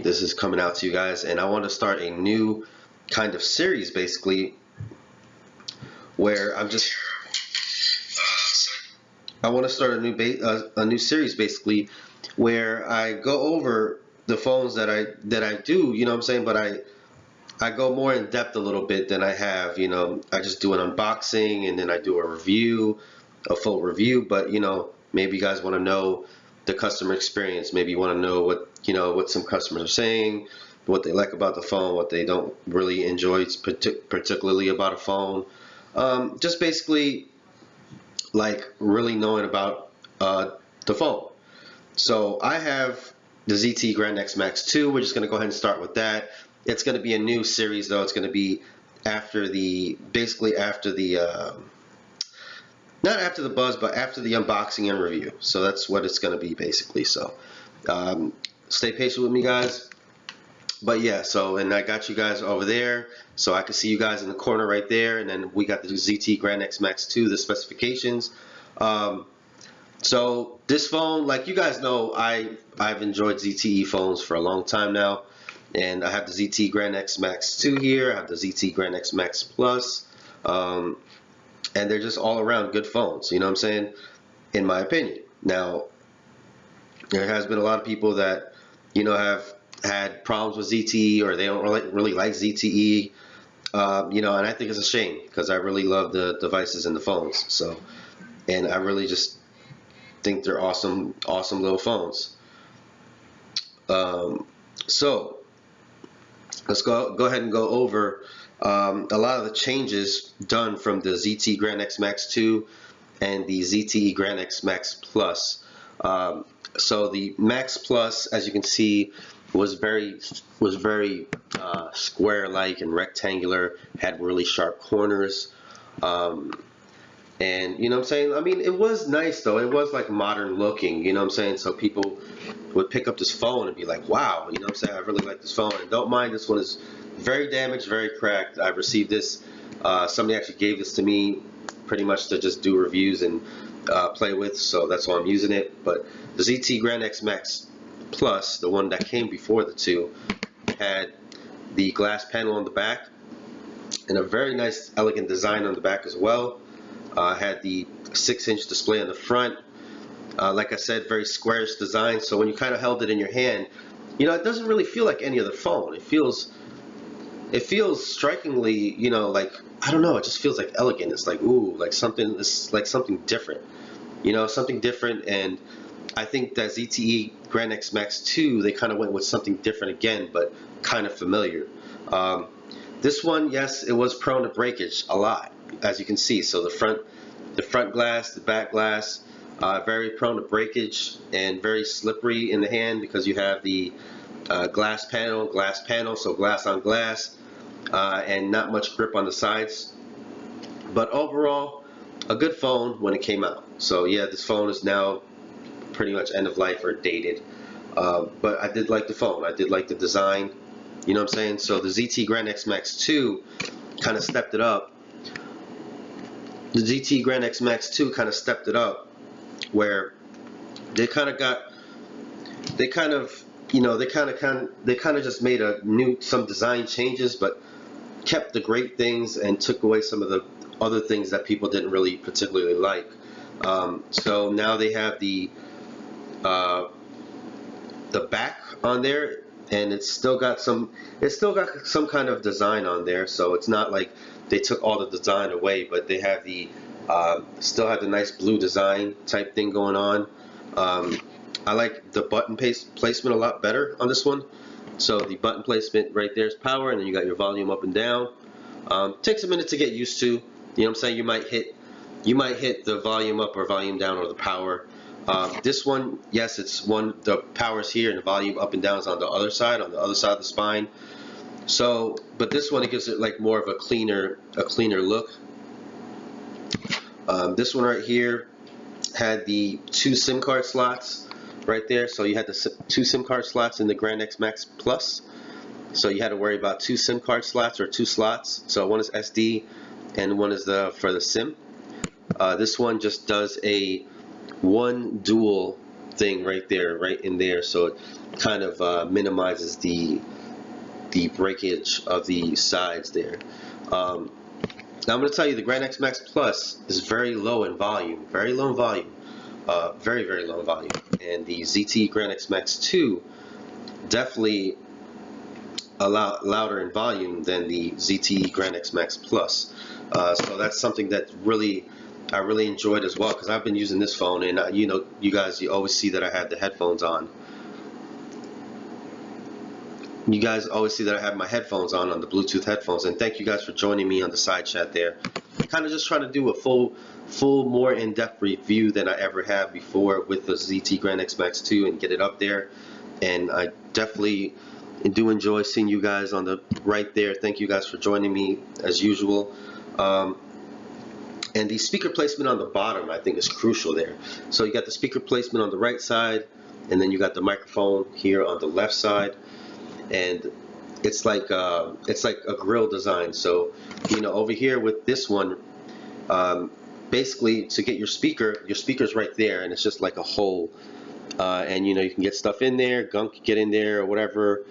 This is coming out to you guys, and I want to start a new kind of series, basically, where I want to start a new series, basically, where I go over the phones that I do, you know what I'm saying, but I go more in depth a little bit than I have, you know. I just do an unboxing and then I do a review, a full review, but you know, maybe you guys want to know the customer experience. Maybe you want to know what some customers are saying, what they like about the phone, what they don't really enjoy particularly about a phone. Just basically like really knowing about the phone. So I have the ZTE Grand X Max 2. We're just going to go ahead and start with that. It's going to be a new series, though. It's going to be basically after the not after the buzz, but after the unboxing and review. So that's what it's going to be, basically. So stay patient with me, guys. But yeah, and I got you guys over there, so I can see you guys in the corner right there. And then we got the ZTE Grand X Max 2, the specifications. So this phone, like you guys know, I've enjoyed ZTE phones for a long time now. And I have the ZTE Grand X Max 2 here. I have the ZTE Grand X Max Plus. And they're just all around good phones, you know what I'm saying, in my opinion. Now, there has been a lot of people that, you know, have had problems with ZTE, or they don't really like ZTE, you know, and I think it's a shame because I really love the devices and the phones. So, and I really just think they're awesome little phones. So let's go ahead and go over a lot of the changes done from the ZTE Grand X Max 2 and the ZTE Grand X Max Plus. So the Max Plus, as you can see, was very square-like and rectangular, had really sharp corners, and you know what I'm saying, I mean, it was nice though. It was like modern looking, you know what I'm saying, so people would pick up this phone and be like, wow, you know what I'm saying, I really like this phone. And don't mind, this one is very damaged, very cracked. I received this, somebody actually gave this to me pretty much to just do reviews and play with, so that's why I'm using it. But the ZTE Grand X Max Plus, the one that came before the two, had the glass panel on the back and a very nice elegant design on the back as well. Had the 6-inch display on the front. Like I said, very squarish design, so when you kind of held it in your hand, you know, it doesn't really feel like any other phone. It feels strikingly, you know, like, I don't know, it just feels like elegant. It's like, ooh, like something different, you know, something different. And I think that ZTE Grand X Max 2, they kind of went with something different again, but kind of familiar. This one, yes, it was prone to breakage a lot, as you can see. So the front glass, the back glass, very prone to breakage and very slippery in the hand because you have the glass panel, so glass on glass, and not much grip on the sides. But overall, a good phone when it came out. So yeah, this phone is now pretty much end of life or dated. But I did like the phone. I did like the design. You know what I'm saying? So the ZTE Grand X Max 2 kind of stepped it up. The ZTE Grand X Max 2 kind of stepped it up, where they kind of just made some design changes, but kept the great things and took away some of the other things that people didn't really particularly like. So now they have the back on there, and it's still got some kind of design on there. So it's not like they took all the design away, but they have still have the nice blue design type thing going on. I like the button placement a lot better on this one. So the button placement right there is power, and then you got your volume up and down. Takes a minute to get used to. You know what I'm saying? You might hit the volume up or volume down, or the power. This one, yes, the power's here and the volume up and down is on the other side of the spine. So, but this one, it gives it like more of a cleaner look. This one right here had the 2 SIM card slots right there. So you had the 2 SIM card slots in the Grand X Max Plus. So you had to worry about 2 SIM card slots, or 2 slots. So one is SD and one is for the SIM. This one just does a one dual thing right there, right in there, so it kind of minimizes the breakage of the sides there. Now I'm going to tell you the Grand X Max Plus is very low in volume, very low in volume, very, very low in volume. And the ZTE Grand X Max 2 definitely a lot louder in volume than the ZTE Grand X Max Plus. So that's something that I really enjoyed as well, because I've been using this phone, and you know, you guys, you always see that I have the headphones on. You guys always see that I have my headphones on the Bluetooth headphones, and thank you guys for joining me on the side chat there. Kind of just trying to do a full more in-depth review than I ever have before with the ZTE Grand X Max 2 and get it up there. And I definitely do enjoy seeing you guys on the right there. Thank you guys for joining me as usual. And the speaker placement on the bottom, I think, is crucial there. So you got the speaker placement on the right side, and then you got the microphone here on the left side. And it's like a grill design. So, you know, over here with this one, basically to get your speaker's right there, and it's just like a hole. And you know, you can get stuff in there, gunk can get in there or whatever.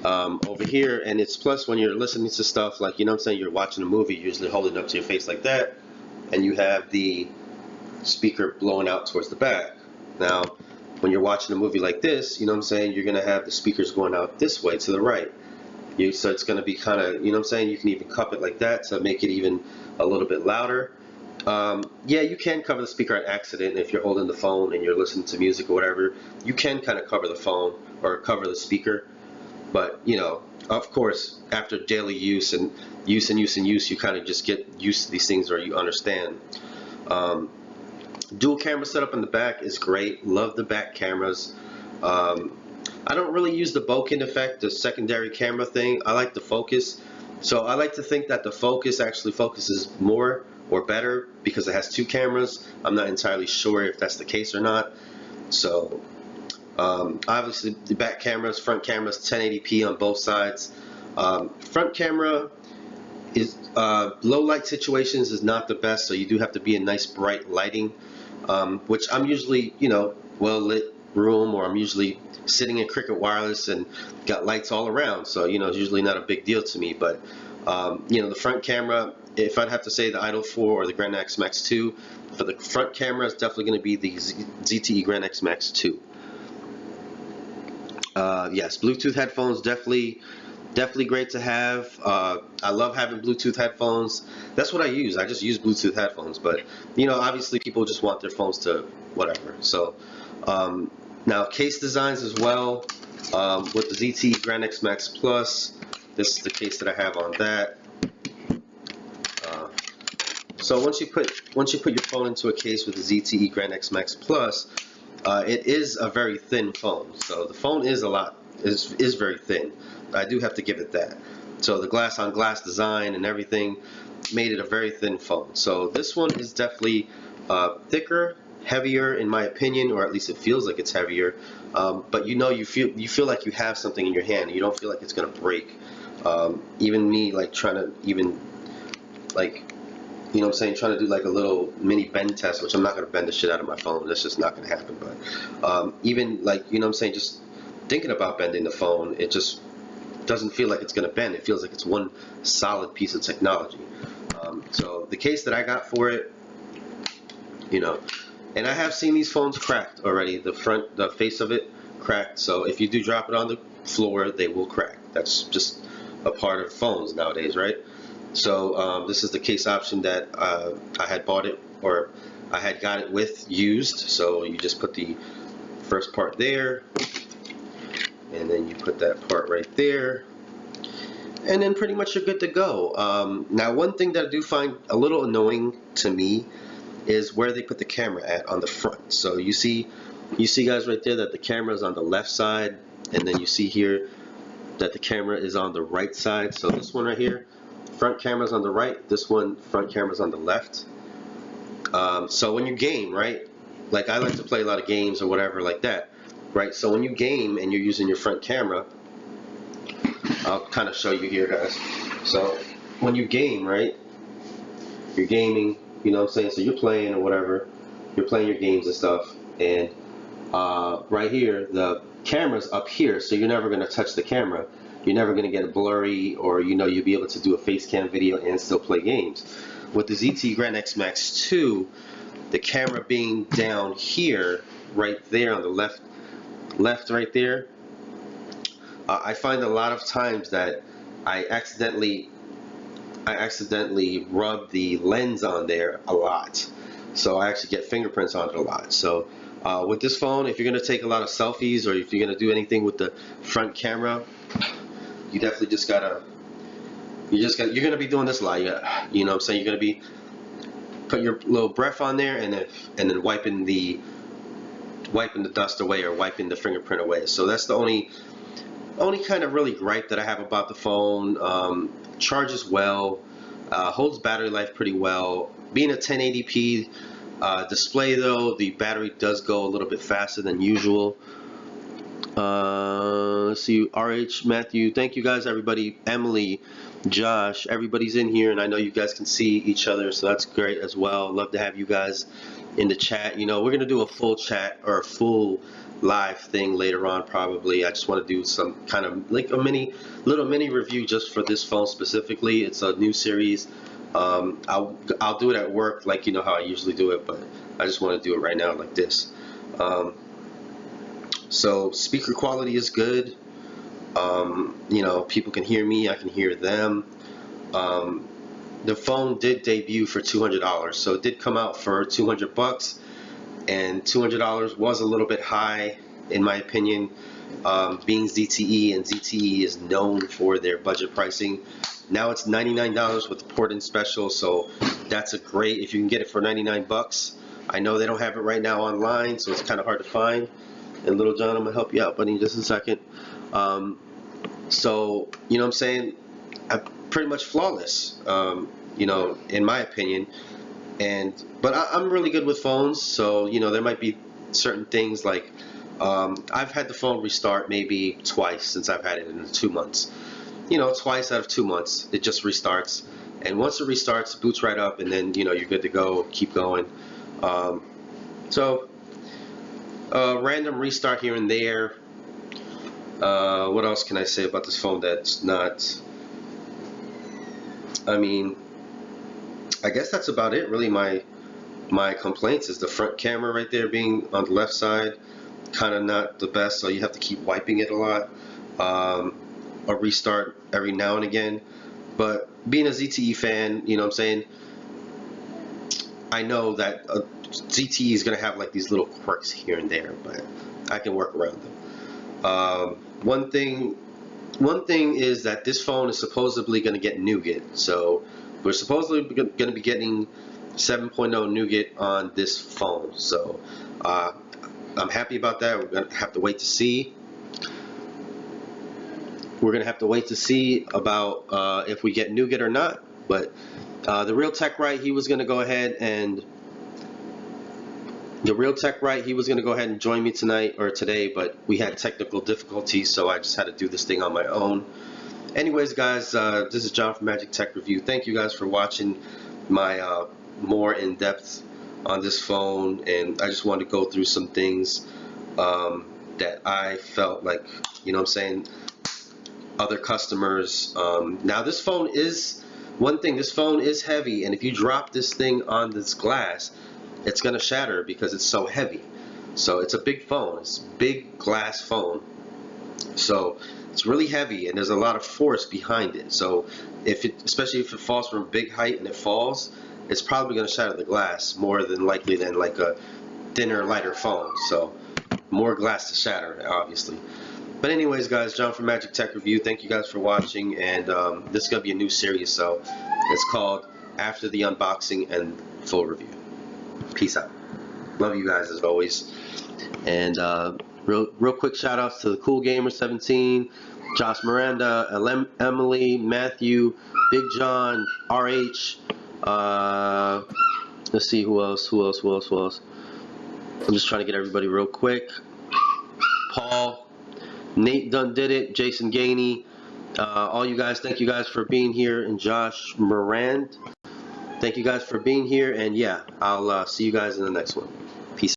Over here, and it's plus when you're listening to stuff like, you know what I'm saying, you're watching a movie, you're usually holding it up to your face like that, and you have the speaker blowing out towards the back. Now, when you're watching a movie like this, you know what I'm saying, you're going to have the speakers going out this way to the right. So it's going to be kind of, you know what I'm saying, you can even cup it like that to make it even a little bit louder. Yeah, you can cover the speaker on accident if you're holding the phone and you're listening to music or whatever. You can kind of cover the phone or cover the speaker. But, you know, of course, after daily use, you kind of just get used to these things, or you understand. Dual camera setup in the back is great. Love the back cameras. I don't really use the bokeh effect, the secondary camera thing. I like the focus. So I like to think that the focus actually focuses more or better because it has two cameras. I'm not entirely sure if that's the case or not. So obviously the back cameras, front cameras, 1080p on both sides. Front camera is low light situations is not the best, so you do have to be in nice bright lighting, which I'm usually, you know, well lit room, or I'm usually sitting in Cricket Wireless and got lights all around, so you know, it's usually not a big deal to me. But you know, the front camera, if I'd have to say the Idol 4 or the Grand X Max 2, for the front camera it's definitely going to be the ZTE Grand X Max 2. Yes, Bluetooth headphones definitely great to have. I love having Bluetooth headphones. That's what I use. I just use Bluetooth headphones. But you know, obviously people just want their phones to whatever. So now case designs as well, with the ZTE Grand X Max Plus. This is the case that I have on that. So once you put your phone into a case with the ZTE Grand X Max Plus, it is a very thin phone. So the phone is is very thin. I do have to give it that. So the glass on glass design and everything made it a very thin phone. So this one is definitely thicker, heavier in my opinion, or at least it feels like it's heavier. But you know, you feel like you have something in your hand. You don't feel like it's gonna break. Even me, like trying to you know what I'm saying, trying to do like a little mini bend test, which I'm not going to bend the shit out of my phone. That's just not going to happen. But even like, you know what I'm saying, just thinking about bending the phone, it just doesn't feel like it's going to bend. It feels like it's one solid piece of technology. So the case that I got for it, you know, and I have seen these phones cracked already. The face of it cracked. So if you do drop it on the floor, they will crack. That's just a part of phones nowadays, right? So this is the case option that I had bought it, or I had got it with used. So you just put the first part there, and then you put that part right there, and then pretty much you're good to go. Now, one thing that I do find a little annoying to me is where they put the camera at on the front. So you see guys right there that the camera is on the left side, and then you see here that the camera is on the right side. So this one right here, front camera's on the right, this one front camera's on the left. So when you game, right, like I like to play a lot of games or whatever like that, right? So when you game and you're using your front camera, I'll kind of show you here, guys. So when you game, right, you're gaming, you know what I'm saying, so you're playing or whatever, you're playing your games and stuff, and right here, the camera's up here, so you're never going to touch the camera. You're never going to get it blurry, or you'll be able to do a face cam video and still play games. With the ZTE Grand X Max 2, the camera being down here, right there on the left right there, I find a lot of times that I accidentally rub the lens on there a lot. So I actually get fingerprints on it a lot. So with this phone, if you're going to take a lot of selfies, or if you're going to do anything with the front camera, you definitely you're going to be doing this a lot. You know what I'm saying? You're going to be putting your little breath on there, and then wiping the dust away, or wiping the fingerprint away. So that's the only kind of really gripe that I have about the phone. Charges well, holds battery life pretty well. Being a 1080p display, though, the battery does go a little bit faster than usual. Let's see, RH, Matthew, thank you guys, everybody, Emily, Josh, everybody's in here, and I know you guys can see each other, so that's great as well. Love to have you guys in the chat. We're gonna do a full chat, or a full live thing later on, probably. I just want to do some kind of like a little mini review just for this phone specifically. It's a new series. I'll do it at work, like how I usually do it, but I just want to do it right now like this. So speaker quality is good. People can hear me, I can hear them. The phone did debut for $200, so it did come out for $200, and $200 was a little bit high in my opinion, being ZTE, and ZTE is known for their budget pricing. Now it's $99 with the port-in special, so that's a great, if you can get it for $99. I know they don't have it right now online, so it's kind of hard to find. And Little John, I'm gonna help you out, buddy, in just a second. So you know what I'm saying, pretty much flawless, in my opinion. But I'm really good with phones, so there might be certain things like I've had the phone restart maybe twice since I've had it in 2 months. Twice out of 2 months it just restarts, and once it restarts, it boots right up, and then you're good to go, keep going. Random restart here and there. What else can I say about this phone that's not, I guess that's about it really. My complaints is the front camera right there being on the left side, kind of not the best, so you have to keep wiping it a lot. A restart every now and again. But being a ZTE fan, you know what I'm saying, I know that ZTE is going to have like these little quirks here and there, but I can work around them. One thing is that this phone is supposedly going to get nougat, so we're supposedly going to be getting 7.0 nougat on this phone, so I'm happy about that. We're going to have to wait to see. We're going to have to wait to see about if we get nougat or not. But the Real Tech Right, he was going to go ahead and join me tonight or today, but we had technical difficulties, so I just had to do this thing on my own. Anyways, guys, this is John from Magic Tech Review. Thank you guys for watching my more in-depth on this phone, and I just wanted to go through some things that I felt like, you know what I'm saying, other customers. Now this phone is, one thing, this phone is heavy, and if you drop this thing on this glass, it's going to shatter because it's so heavy. So it's a big phone, it's a big glass phone, so it's really heavy, and there's a lot of force behind it. So especially if it falls from a big height and it falls, it's probably going to shatter the glass more than likely than like a thinner, lighter phone. So more glass to shatter, obviously. But anyways, guys, John from Magic Tech Review. Thank you guys for watching, and this is going to be a new series, so it's called After the Unboxing and Full Review. Peace out. Love you guys as always. And real quick shout outs to the Cool Gamer 17, Josh Miranda, Emily, Matthew, Big John, RH. Let's see who else. I'm just trying to get everybody real quick. Paul, Nate Dunn did it, Jason Gainey, all you guys, thank you guys for being here, and Josh Morand, thank you guys for being here, and yeah, I'll see you guys in the next one. Peace.